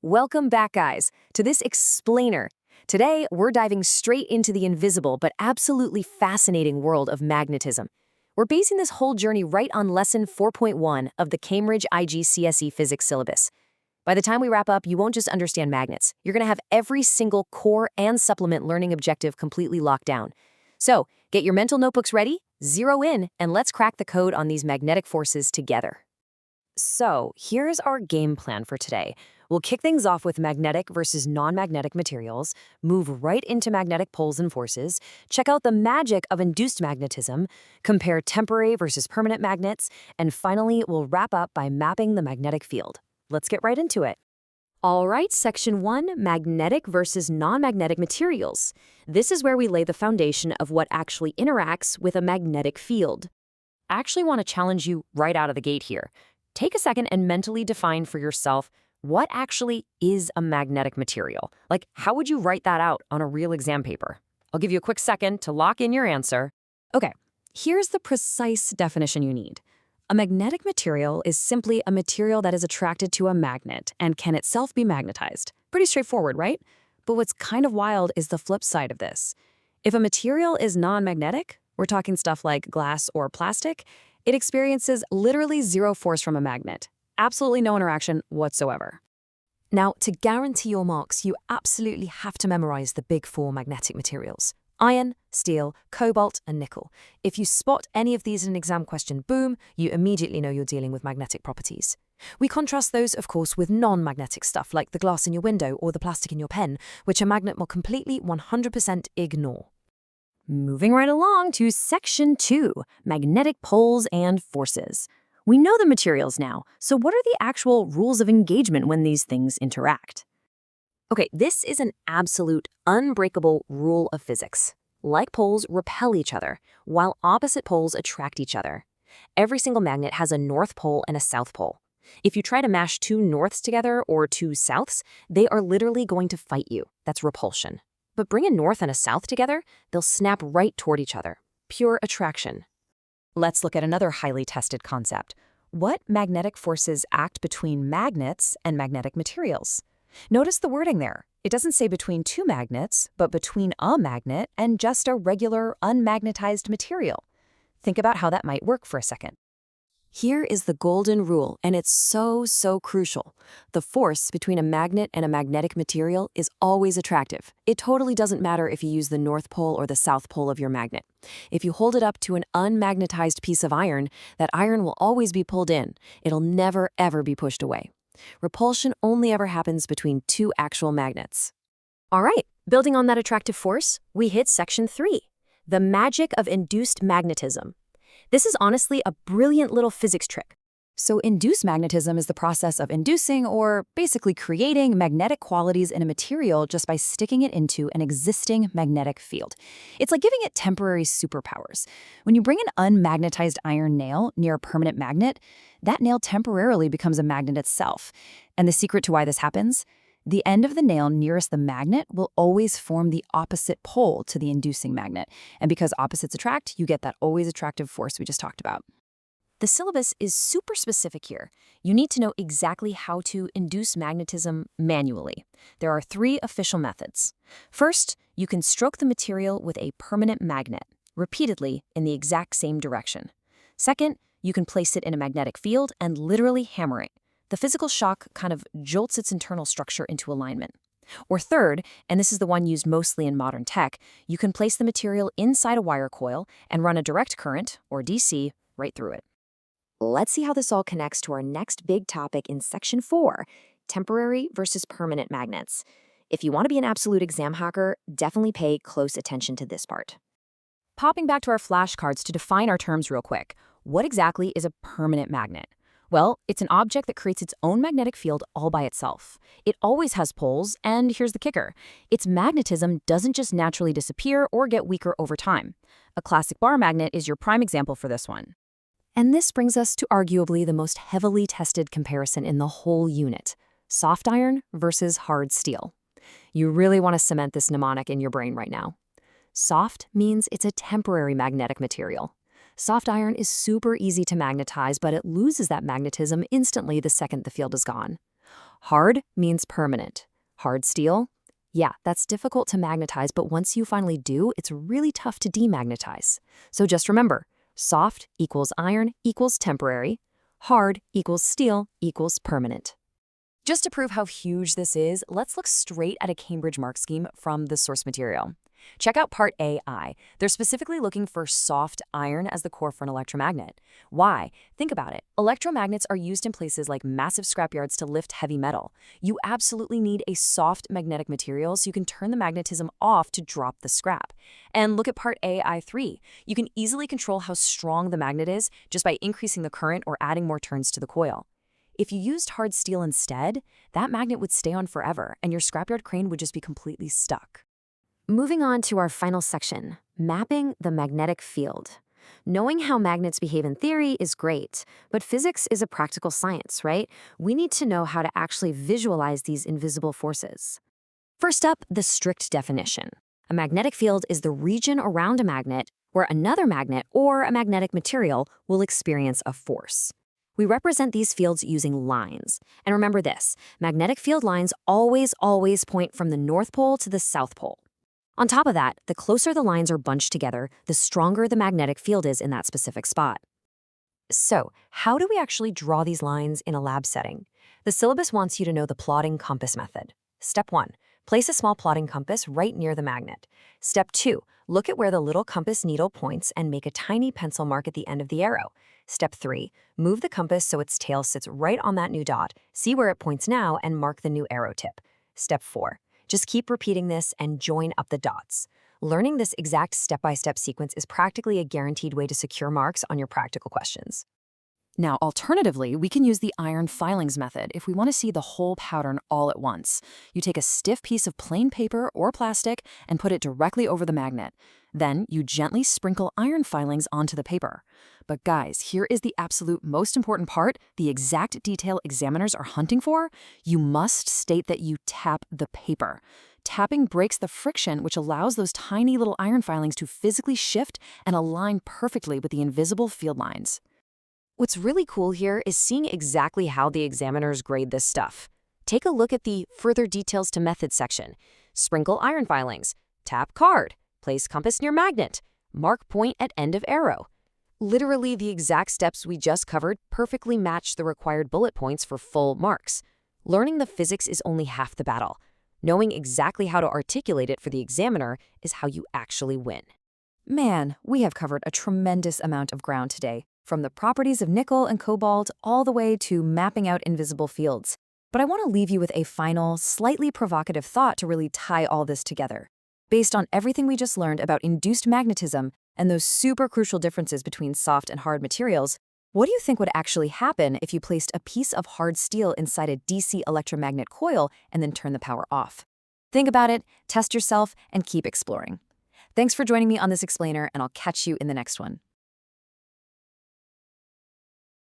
Welcome back, guys, to this explainer. Today, we're diving straight into the invisible but absolutely fascinating world of magnetism. We're basing this whole journey right on Lesson 4.1 of the Cambridge IGCSE Physics syllabus. By the time we wrap up, you won't just understand magnets. You're going to have every single core and supplement learning objective completely locked down. So, get your mental notebooks ready, zero in, and let's crack the code on these magnetic forces together. So, here's our game plan for today. We'll kick things off with magnetic versus non-magnetic materials, move right into magnetic poles and forces, check out the magic of induced magnetism, compare temporary versus permanent magnets, and finally, we'll wrap up by mapping the magnetic field. Let's get right into it. All right, Section 1, magnetic versus non-magnetic materials. This is where we lay the foundation of what actually interacts with a magnetic field. I actually want to challenge you right out of the gate here. Take a second and mentally define for yourself what actually is a magnetic material. Like, how would you write that out on a real exam paper? I'll give you a quick second to lock in your answer. Okay, here's the precise definition you need. A magnetic material is simply a material that is attracted to a magnet and can itself be magnetized. Pretty straightforward, right? But what's kind of wild is the flip side of this. If a material is non-magnetic, we're talking stuff like glass or plastic, it experiences literally zero force from a magnet. Absolutely no interaction whatsoever. Now, to guarantee your marks, you absolutely have to memorize the big four magnetic materials: iron, steel, cobalt, and nickel. If you spot any of these in an exam question, boom, you immediately know you're dealing with magnetic properties. We contrast those, of course, with non-magnetic stuff like the glass in your window or the plastic in your pen, which a magnet will completely 100% ignore. Moving right along to Section 2, magnetic poles and forces. We know the materials now, so what are the actual rules of engagement when these things interact? Okay, this is an absolute, unbreakable rule of physics. Like poles repel each other, while opposite poles attract each other. Every single magnet has a north pole and a south pole. If you try to mash two norths together or two souths, they are literally going to fight you. That's repulsion. But bring a north and a south together, they'll snap right toward each other. Pure attraction. Let's look at another highly tested concept. What magnetic forces act between magnets and magnetic materials? Notice the wording there. It doesn't say between two magnets, but between a magnet and just a regular unmagnetized material. Think about how that might work for a second. Here is the golden rule, and it's so crucial. The force between a magnet and a magnetic material is always attractive. It totally doesn't matter if you use the north pole or the south pole of your magnet. If you hold it up to an unmagnetized piece of iron, that iron will always be pulled in. It'll never, ever be pushed away. Repulsion only ever happens between two actual magnets. All right, building on that attractive force, we hit Section 3, the magic of induced magnetism. This is honestly a brilliant little physics trick. So induced magnetism is the process of inducing, or basically creating, magnetic qualities in a material just by sticking it into an existing magnetic field. It's like giving it temporary superpowers. When you bring an unmagnetized iron nail near a permanent magnet, that nail temporarily becomes a magnet itself. And the secret to why this happens? The end of the nail nearest the magnet will always form the opposite pole to the inducing magnet. And because opposites attract, you get that always attractive force we just talked about. The syllabus is super specific here. You need to know exactly how to induce magnetism manually. There are 3 official methods. First, you can stroke the material with a permanent magnet, repeatedly in the exact same direction. Second, you can place it in a magnetic field and literally hammer it. The physical shock kind of jolts its internal structure into alignment. Or third, and this is the one used mostly in modern tech, you can place the material inside a wire coil and run a direct current, or DC, right through it. Let's see how this all connects to our next big topic in Section 4, temporary versus permanent magnets. If you want to be an absolute exam hacker, definitely pay close attention to this part. Popping back to our flashcards to define our terms real quick, what exactly is a permanent magnet? Well, it's an object that creates its own magnetic field all by itself. It always has poles, and here's the kicker. Its magnetism doesn't just naturally disappear or get weaker over time. A classic bar magnet is your prime example for this one. And this brings us to arguably the most heavily tested comparison in the whole unit: soft iron versus hard steel. You really want to cement this mnemonic in your brain right now. Soft means it's a temporary magnetic material. Soft iron is super easy to magnetize, but it loses that magnetism instantly the second the field is gone. Hard means permanent. Hard steel? Yeah, that's difficult to magnetize, but once you finally do, it's really tough to demagnetize. So just remember, soft equals iron equals temporary, hard equals steel equals permanent. Just to prove how huge this is, let's look straight at a Cambridge mark scheme from the source material. Check out part AI. They're specifically looking for soft iron as the core for an electromagnet. Why? Think about it. Electromagnets are used in places like massive scrapyards to lift heavy metal. You absolutely need a soft magnetic material so you can turn the magnetism off to drop the scrap. And look at part AI3. You can easily control how strong the magnet is just by increasing the current or adding more turns to the coil. If you used hard steel instead, that magnet would stay on forever and your scrapyard crane would just be completely stuck. Moving on to our final section, mapping the magnetic field. Knowing how magnets behave in theory is great, but physics is a practical science, right? We need to know how to actually visualize these invisible forces. First up, the strict definition. A magnetic field is the region around a magnet where another magnet or a magnetic material will experience a force. We represent these fields using lines. And remember this, magnetic field lines always point from the North Pole to the South Pole. On top of that, the closer the lines are bunched together, the stronger the magnetic field is in that specific spot. So, how do we actually draw these lines in a lab setting? The syllabus wants you to know the plotting compass method. Step 1. Place a small plotting compass right near the magnet. Step 2. Look at where the little compass needle points and make a tiny pencil mark at the end of the arrow. Step 3. Move the compass so its tail sits right on that new dot. See where it points now and mark the new arrow tip. Step 4. Just keep repeating this and join up the dots. Learning this exact step-by-step sequence is practically a guaranteed way to secure marks on your practical questions. Now, alternatively, we can use the iron filings method if we want to see the whole pattern all at once. You take a stiff piece of plain paper or plastic and put it directly over the magnet. Then you gently sprinkle iron filings onto the paper. But guys, here is the absolute most important part, the exact detail examiners are hunting for. You must state that you tap the paper. Tapping breaks the friction, which allows those tiny little iron filings to physically shift and align perfectly with the invisible field lines. What's really cool here is seeing exactly how the examiners grade this stuff. Take a look at the Further Details to Method section. Sprinkle iron filings, tap card, place compass near magnet, mark point at end of arrow. Literally the exact steps we just covered perfectly match the required bullet points for full marks. Learning the physics is only half the battle. Knowing exactly how to articulate it for the examiner is how you actually win. Man, we have covered a tremendous amount of ground today, from the properties of nickel and cobalt all the way to mapping out invisible fields. But I want to leave you with a final, slightly provocative thought to really tie all this together. Based on everything we just learned about induced magnetism and those super crucial differences between soft and hard materials, what do you think would actually happen if you placed a piece of hard steel inside a DC electromagnet coil and then turned the power off? Think about it, test yourself, and keep exploring. Thanks for joining me on this explainer, and I'll catch you in the next one.